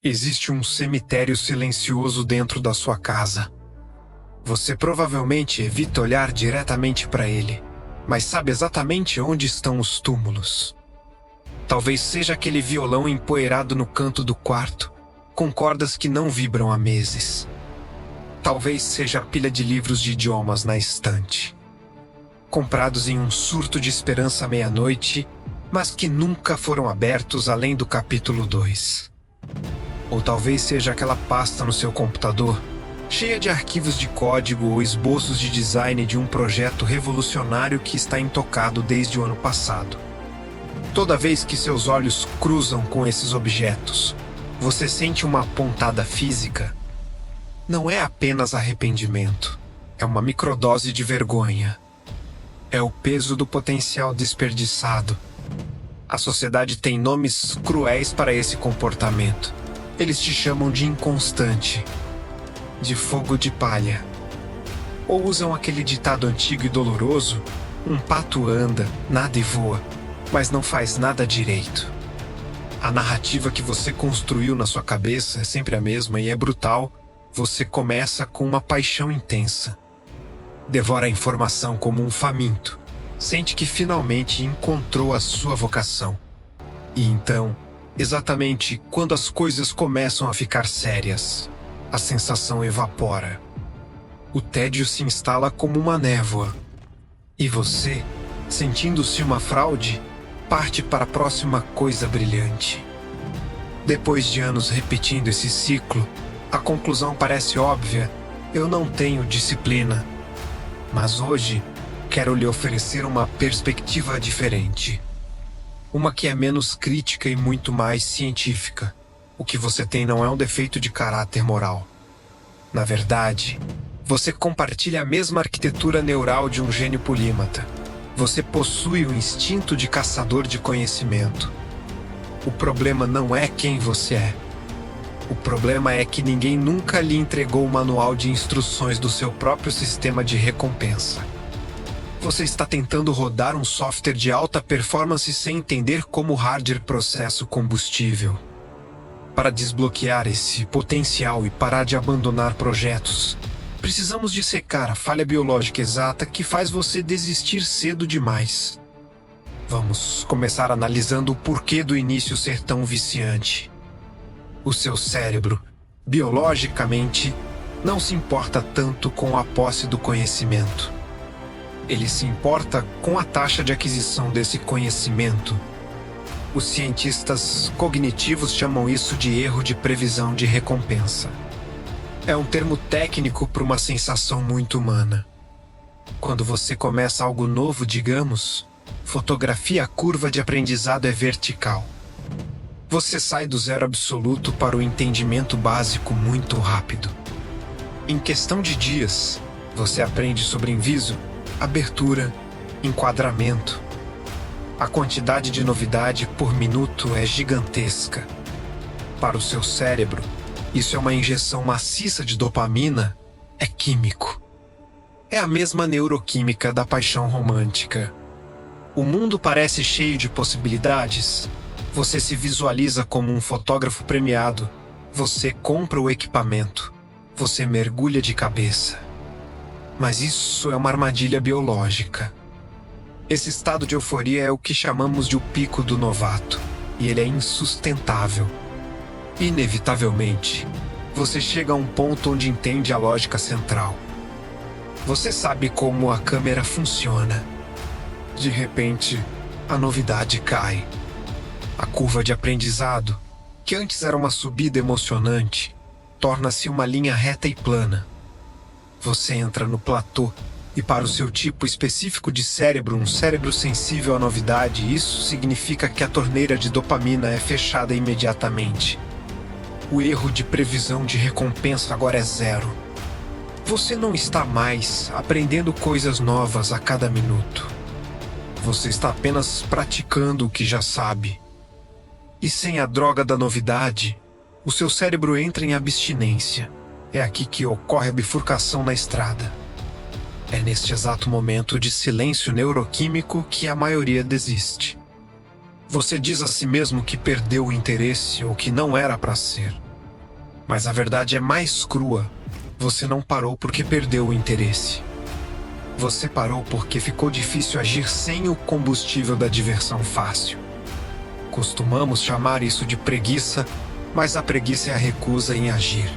Existe um cemitério silencioso dentro da sua casa. Você provavelmente evita olhar diretamente para ele, mas sabe exatamente onde estão os túmulos. Talvez seja aquele violão empoeirado no canto do quarto, com cordas que não vibram há meses. Talvez seja a pilha de livros de idiomas na estante, comprados em um surto de esperança à meia-noite, mas que nunca foram abertos além do capítulo 2. Ou talvez seja aquela pasta no seu computador, cheia de arquivos de código ou esboços de design de um projeto revolucionário que está intocado desde o ano passado. Toda vez que seus olhos cruzam com esses objetos, você sente uma pontada física. Não é apenas arrependimento, é uma microdose de vergonha. É o peso do potencial desperdiçado. A sociedade tem nomes cruéis para esse comportamento. Eles te chamam de inconstante, de fogo de palha. Ou usam aquele ditado antigo e doloroso: um pato anda, nada e voa, mas não faz nada direito. A narrativa que você construiu na sua cabeça é sempre a mesma e é brutal. Você começa com uma paixão intensa. Devora a informação como um faminto. Sente que finalmente encontrou a sua vocação. E então, exatamente quando as coisas começam a ficar sérias, a sensação evapora. O tédio se instala como uma névoa. E você, sentindo-se uma fraude, parte para a próxima coisa brilhante. Depois de anos repetindo esse ciclo, a conclusão parece óbvia: eu não tenho disciplina. Mas hoje, quero lhe oferecer uma perspectiva diferente. Uma que é menos crítica e muito mais científica. O que você tem não é um defeito de caráter moral. Na verdade, você compartilha a mesma arquitetura neural de um gênio polímata. Você possui o instinto de caçador de conhecimento. O problema não é quem você é. O problema é que ninguém nunca lhe entregou o manual de instruções do seu próprio sistema de recompensa. Você está tentando rodar um software de alta performance sem entender como o hardware processa o combustível. Para desbloquear esse potencial e parar de abandonar projetos, precisamos dissecar a falha biológica exata que faz você desistir cedo demais. Vamos começar analisando o porquê do início ser tão viciante. O seu cérebro, biologicamente, não se importa tanto com a posse do conhecimento. Ele se importa com a taxa de aquisição desse conhecimento. Os cientistas cognitivos chamam isso de erro de previsão de recompensa. É um termo técnico para uma sensação muito humana. Quando você começa algo novo, digamos, fotografia, a curva de aprendizado é vertical. Você sai do zero absoluto para o entendimento básico muito rápido. Em questão de dias, você aprende sobre inviso, abertura, enquadramento. A quantidade de novidade por minuto é gigantesca. Para o seu cérebro, isso é uma injeção maciça de dopamina, é químico. É a mesma neuroquímica da paixão romântica. O mundo parece cheio de possibilidades. Você se visualiza como um fotógrafo premiado. Você compra o equipamento. Você mergulha de cabeça. Mas isso é uma armadilha biológica. Esse estado de euforia é o que chamamos de o pico do novato. E ele é insustentável. Inevitavelmente, você chega a um ponto onde entende a lógica central. Você sabe como a câmera funciona. De repente, a novidade cai. A curva de aprendizado, que antes era uma subida emocionante, torna-se uma linha reta e plana. Você entra no platô e, para o seu tipo específico de cérebro, um cérebro sensível à novidade, isso significa que a torneira de dopamina é fechada imediatamente. O erro de previsão de recompensa agora é zero. Você não está mais aprendendo coisas novas a cada minuto. Você está apenas praticando o que já sabe. E sem a droga da novidade, o seu cérebro entra em abstinência. É aqui que ocorre a bifurcação na estrada. É neste exato momento de silêncio neuroquímico que a maioria desiste. Você diz a si mesmo que perdeu o interesse ou que não era para ser. Mas a verdade é mais crua. Você não parou porque perdeu o interesse. Você parou porque ficou difícil agir sem o combustível da diversão fácil. Costumamos chamar isso de preguiça, mas a preguiça é a recusa em agir.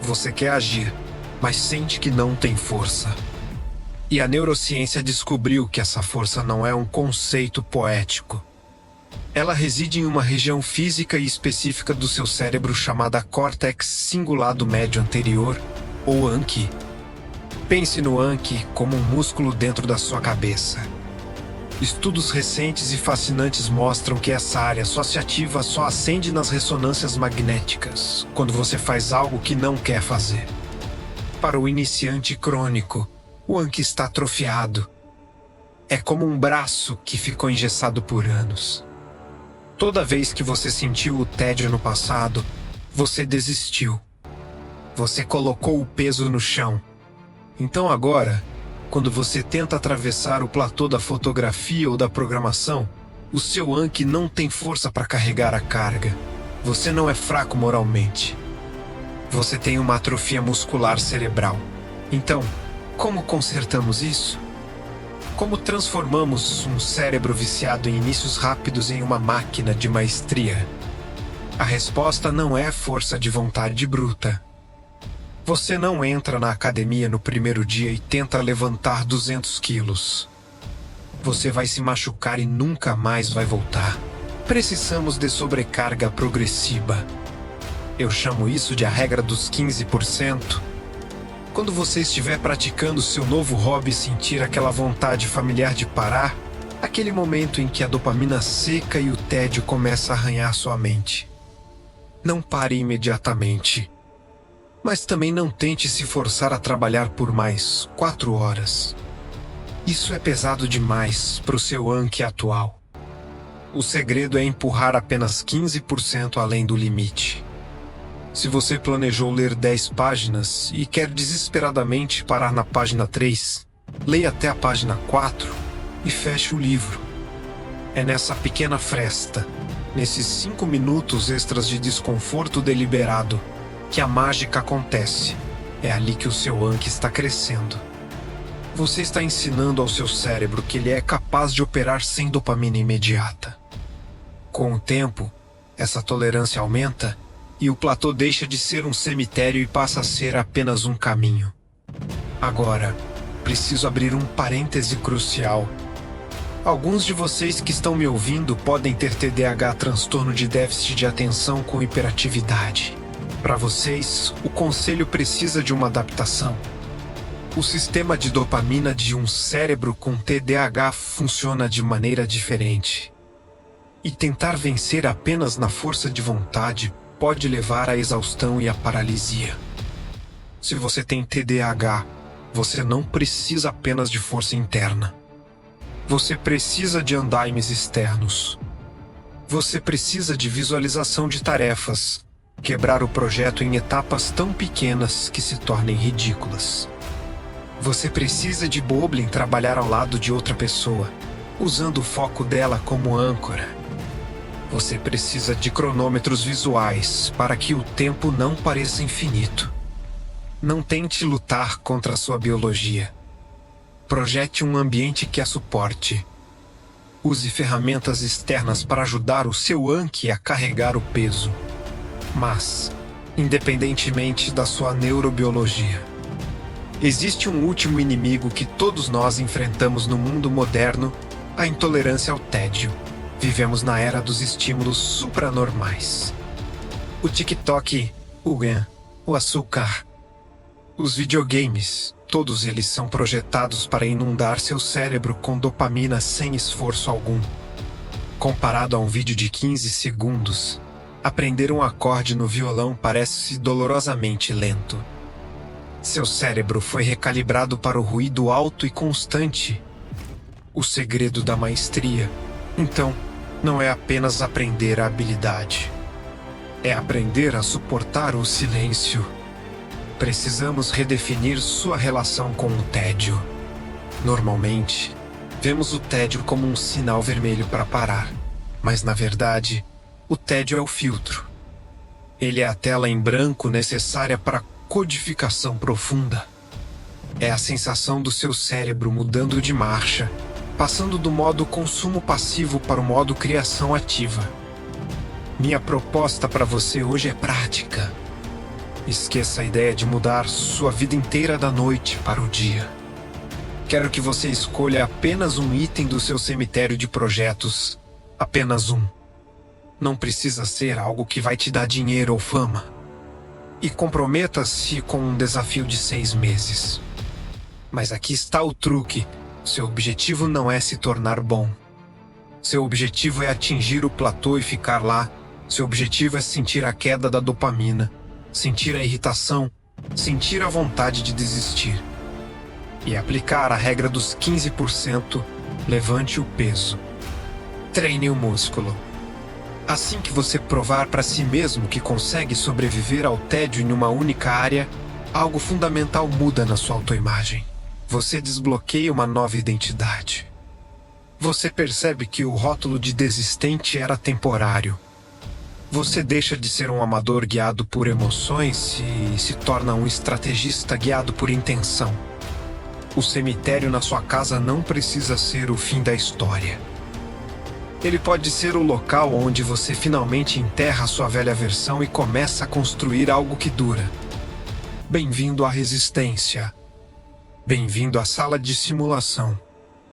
Você quer agir, mas sente que não tem força. E a neurociência descobriu que essa força não é um conceito poético. Ela reside em uma região física e específica do seu cérebro chamada córtex cingulado médio anterior, ou Anki. Pense no Anki como um músculo dentro da sua cabeça. Estudos recentes e fascinantes mostram que essa área só se ativa, só acende nas ressonâncias magnéticas, quando você faz algo que não quer fazer. Para o iniciante crônico, o Anki está atrofiado. É como um braço que ficou engessado por anos. Toda vez que você sentiu o tédio no passado, você desistiu. Você colocou o peso no chão. Então agora, quando você tenta atravessar o platô da fotografia ou da programação, o seu Anki não tem força para carregar a carga. Você não é fraco moralmente. Você tem uma atrofia muscular cerebral. Então, como consertamos isso? Como transformamos um cérebro viciado em inícios rápidos em uma máquina de maestria? A resposta não é força de vontade bruta. Você não entra na academia no primeiro dia e tenta levantar 200 quilos. Você vai se machucar e nunca mais vai voltar. Precisamos de sobrecarga progressiva. Eu chamo isso de a regra dos 15%. Quando você estiver praticando seu novo hobby e sentir aquela vontade familiar de parar, aquele momento em que a dopamina seca e o tédio começa a arranhar sua mente. Não pare imediatamente. Mas também não tente se forçar a trabalhar por mais 4 horas. Isso é pesado demais para o seu Anki atual. O segredo é empurrar apenas 15% além do limite. Se você planejou ler 10 páginas e quer desesperadamente parar na página 3, leia até a página 4 e feche o livro. É nessa pequena fresta, nesses 5 minutos extras de desconforto deliberado, que a mágica acontece. É ali que o seu Anki está crescendo. Você está ensinando ao seu cérebro que ele é capaz de operar sem dopamina imediata. Com o tempo, essa tolerância aumenta e o platô deixa de ser um cemitério e passa a ser apenas um caminho. Agora, preciso abrir um parêntese crucial. Alguns de vocês que estão me ouvindo podem ter TDAH, transtorno de déficit de atenção com hiperatividade. Para vocês, o conselho precisa de uma adaptação. O sistema de dopamina de um cérebro com TDAH funciona de maneira diferente. E tentar vencer apenas na força de vontade pode levar à exaustão e à paralisia. Se você tem TDAH, você não precisa apenas de força interna. Você precisa de andaimes externos. Você precisa de visualização de tarefas, quebrar o projeto em etapas tão pequenas que se tornem ridículas. Você precisa de Boblin trabalhar ao lado de outra pessoa, usando o foco dela como âncora. Você precisa de cronômetros visuais para que o tempo não pareça infinito. Não tente lutar contra a sua biologia. Projete um ambiente que a suporte. Use ferramentas externas para ajudar o seu Anki a carregar o peso. Mas, independentemente da sua neurobiologia, existe um último inimigo que todos nós enfrentamos no mundo moderno: a intolerância ao tédio. Vivemos na era dos estímulos supranormais. O TikTok, o açúcar, os videogames, todos eles são projetados para inundar seu cérebro com dopamina sem esforço algum. Comparado a um vídeo de 15 segundos, aprender um acorde no violão parece dolorosamente lento. Seu cérebro foi recalibrado para o ruído alto e constante. O segredo da maestria, então, não é apenas aprender a habilidade. É aprender a suportar o silêncio. Precisamos redefinir sua relação com o tédio. Normalmente, vemos o tédio como um sinal vermelho para parar. Mas, na verdade, o tédio é o filtro. Ele é a tela em branco necessária para codificação profunda. É a sensação do seu cérebro mudando de marcha, passando do modo consumo passivo para o modo criação ativa. Minha proposta para você hoje é prática. Esqueça a ideia de mudar sua vida inteira da noite para o dia. Quero que você escolha apenas um item do seu cemitério de projetos. Apenas um. Não precisa ser algo que vai te dar dinheiro ou fama. E comprometa-se com um desafio de 6 meses. Mas aqui está o truque. Seu objetivo não é se tornar bom. Seu objetivo é atingir o platô e ficar lá. Seu objetivo é sentir a queda da dopamina, sentir a irritação, sentir a vontade de desistir. E aplicar a regra dos 15%, levante o peso. Treine o músculo. Assim que você provar para si mesmo que consegue sobreviver ao tédio em uma única área, algo fundamental muda na sua autoimagem. Você desbloqueia uma nova identidade. Você percebe que o rótulo de desistente era temporário. Você deixa de ser um amador guiado por emoções e se torna um estrategista guiado por intenção. O cemitério na sua casa não precisa ser o fim da história. Ele pode ser o local onde você finalmente enterra a sua velha versão e começa a construir algo que dura. Bem-vindo à resistência. Bem-vindo à sala de simulação.